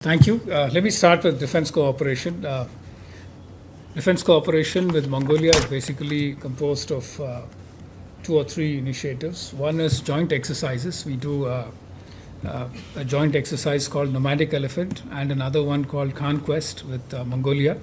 Thank you. Let me start with defense cooperation. Defense cooperation with Mongolia is basically composed of two or three initiatives. One is joint exercises. We do a joint exercise called Nomadic Elephant and another one called Conquest with Mongolia.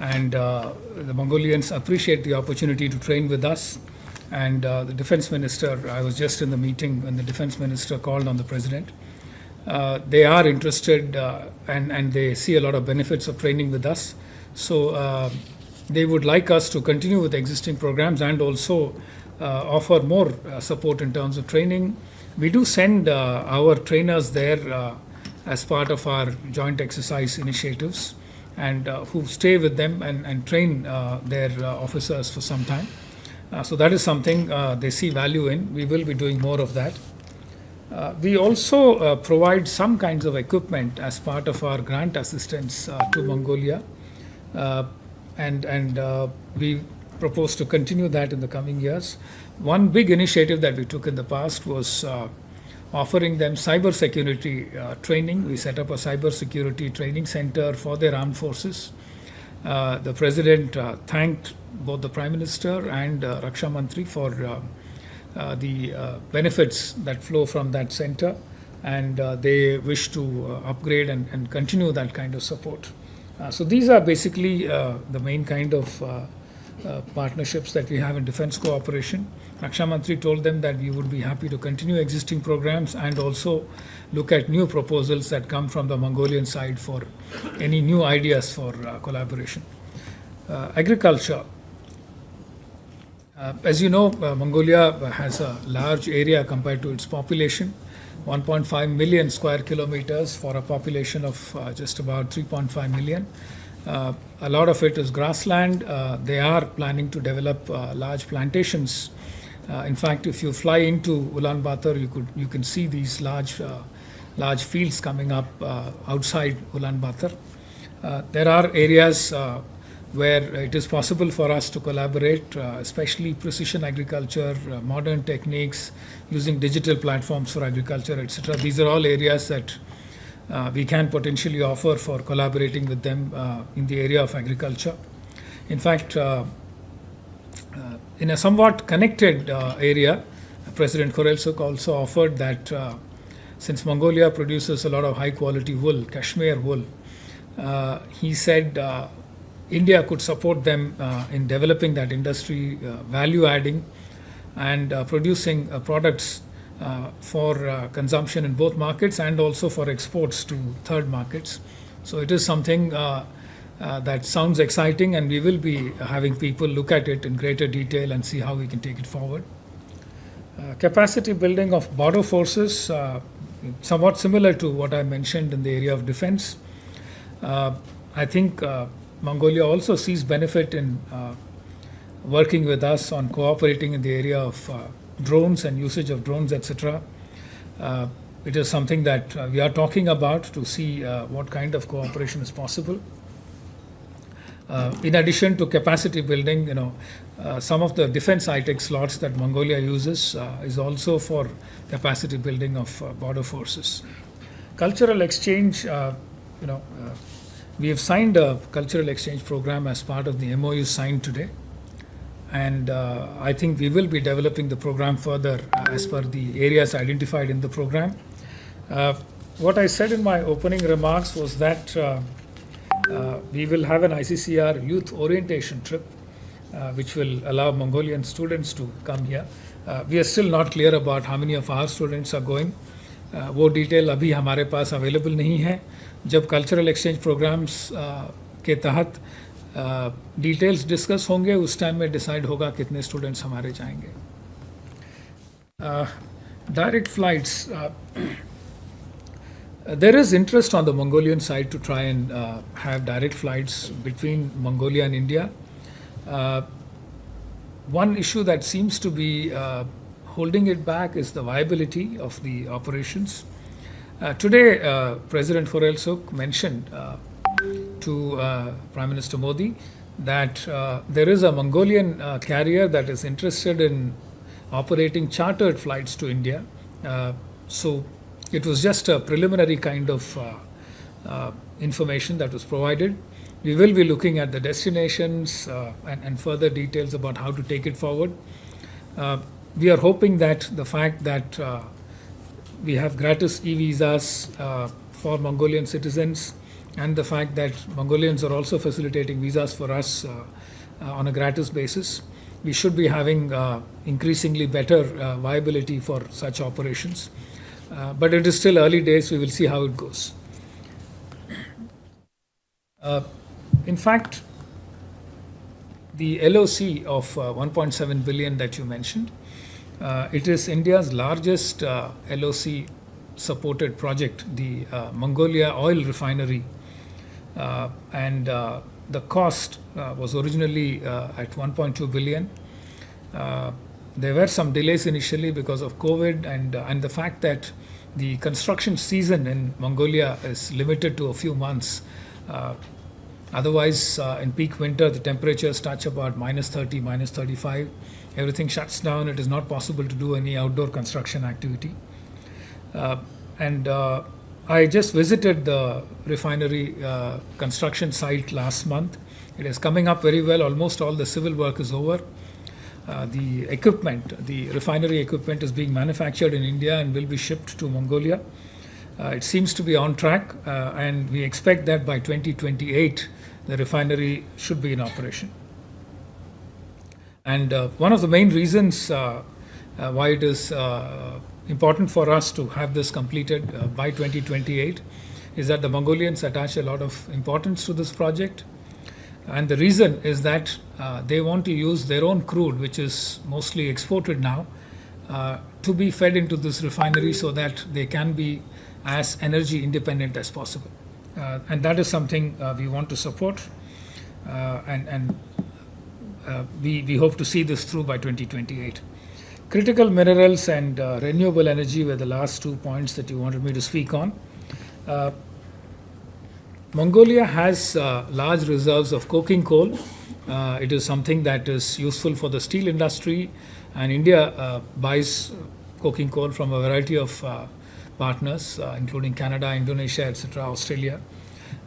And the Mongolians appreciate the opportunity to train with us. And the defense minister, I was just in the meeting when the defense minister called on the president. They are interested and they see a lot of benefits of training with us. So they would like us to continue with existing programs and also offer more support in terms of training. We do send our trainers there as part of our joint exercise initiatives and who stay with them and train their officers for some time. So that is something they see value in. We will be doing more of that. We also provide some kinds of equipment as part of our grant assistance to Mongolia, and we propose to continue that in the coming years. One big initiative that we took in the past was offering them cyber security training. We set up a cyber security training center for their armed forces. The president thanked both the Prime Minister and Raksha Mantri for the benefits that flow from that center, and they wish to upgrade and continue that kind of support. So these are basically the main kind of partnerships that we have in defense cooperation. Raksha Mantri told them that we would be happy to continue existing programs and also look at new proposals that come from the Mongolian side for any new ideas for collaboration. Agriculture. As you know, Mongolia has a large area compared to its population, 1.5 million square kilometers for a population of just about 3.5 million. A lot of it is grassland. They are planning to develop large plantations. In fact, if you fly into Ulaanbaatar, you can see these large fields coming up outside Ulaanbaatar. There are areas where it is possible for us to collaborate, especially precision agriculture, modern techniques, using digital platforms for agriculture, etc. These are all areas that we can potentially offer for collaborating with them in the area of agriculture. In fact, in a somewhat connected area, President Khorelsukh also offered that since Mongolia produces a lot of high quality wool, Kashmir wool, he said India could support them in developing that industry, value adding, and producing products for consumption in both markets and also for exports to third markets. So it is something that sounds exciting, and we will be having people look at it in greater detail and see how we can take it forward. Capacity building of border forces, somewhat similar to what I mentioned in the area of defense. I think Mongolia also sees benefit in working with us on cooperating in the area of drones and usage of drones, etc. It is something that we are talking about to see what kind of cooperation is possible. In addition to capacity building, some of the defense high-tech slots that Mongolia uses is also for capacity building of border forces. Cultural exchange, we have signed a cultural exchange program as part of the MOU signed today, and I think we will be developing the program further as per the areas identified in the program. What I said in my opening remarks was that we will have an ICCR youth orientation trip which will allow Mongolian students to come here. We are still not clear about how many of our students are going. वो detail अभी हमारे पास available नहीं है. जब cultural exchange programmes के तहत details discuss होंगे उस टाइम में डिसाइड होगा कितने स्टूडेंट्स हमारे जाएंगे. Direct flights, there is interest on the Mongolian side to try and have direct flights between Mongolia and India. One issue that seems to be holding it back is the viability of the operations. Today, President Khorelsukh mentioned to Prime Minister Modi that there is a Mongolian carrier that is interested in operating chartered flights to India. So it was just a preliminary kind of information that was provided. We will be looking at the destinations and further details about how to take it forward. We are hoping that the fact that we have gratis e-visas for Mongolian citizens, and the fact that Mongolians are also facilitating visas for us on a gratis basis, we should be having increasingly better viability for such operations. But it is still early days. We will see how it goes. In fact, the LOC of 1.7 billion that you mentioned, it is India's largest LOC supported project, the Mongolia oil refinery. And the cost was originally at 1.2 billion. There were some delays initially because of COVID and the fact that the construction season in Mongolia is limited to a few months. Otherwise, in peak winter, the temperatures touch about -30, -35. Everything shuts down. It is not possible to do any outdoor construction activity. And I just visited the refinery construction site last month. It is coming up very well. Almost all the civil work is over. The equipment, the refinery equipment, is being manufactured in India and will be shipped to Mongolia. It seems to be on track, and we expect that by 2028, the refinery should be in operation. And one of the main reasons why it is important for us to have this completed by 2028 is that the Mongolians attach a lot of importance to this project. And the reason is that they want to use their own crude, which is mostly exported now, to be fed into this refinery so that they can be as energy independent as possible. And that is something we want to support. And we hope to see this through by 2028. Critical minerals and renewable energy were the last 2 points that you wanted me to speak on. Mongolia has large reserves of coking coal. It is something that is useful for the steel industry, and India buys coking coal from a variety of partners, including Canada, Indonesia, etc., Australia.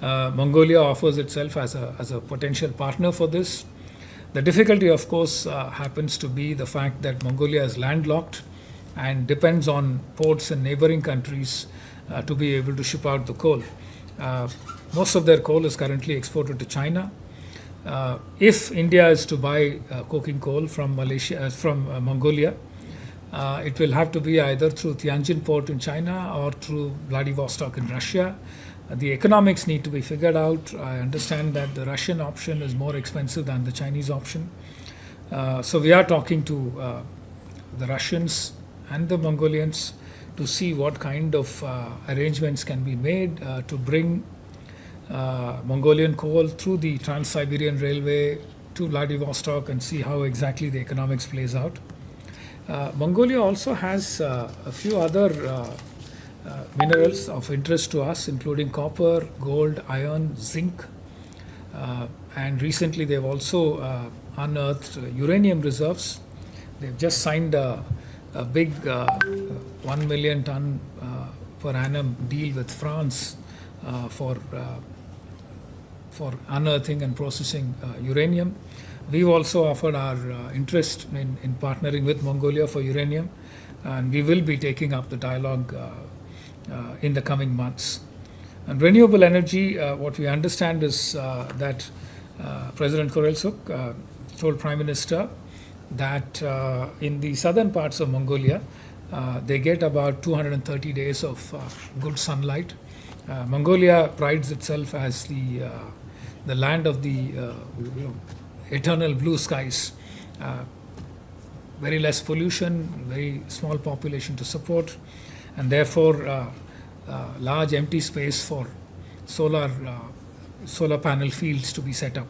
Mongolia offers itself as a potential partner for this. The difficulty, of course, happens to be the fact that Mongolia is landlocked and depends on ports in neighboring countries to be able to ship out the coal. Most of their coal is currently exported to China. If India is to buy coking coal from Mongolia, it will have to be either through Tianjin port in China or through Vladivostok in Russia. The economics need to be figured out. I understand that the Russian option is more expensive than the Chinese option. So we are talking to the Russians and the Mongolians to see what kind of arrangements can be made to bring Mongolian coal through the Trans-Siberian Railway to Vladivostok and see how exactly the economics plays out. Mongolia also has a few other minerals of interest to us, including copper, gold, iron, zinc, and recently they've also unearthed uranium reserves. They've just signed a big 1 million ton per annum deal with France for unearthing and processing uranium. We've also offered our interest in partnering with Mongolia for uranium, and we will be taking up the dialogue in the coming months. And renewable energy, what we understand is that President Korelsuk told Prime Minister that in the southern parts of Mongolia, they get about 230 days of good sunlight. Mongolia prides itself as the land of the eternal blue skies. Very less pollution, very small population to support, and therefore large empty space for solar panel fields to be set up.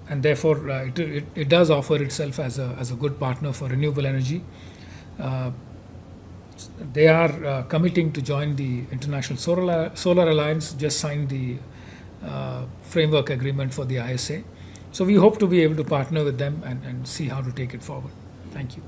And therefore it does offer itself as a good partner for renewable energy. They are committing to join the International Solar Alliance, just signed the framework agreement for the ISA. So we hope to be able to partner with them and see how to take it forward. Thank you.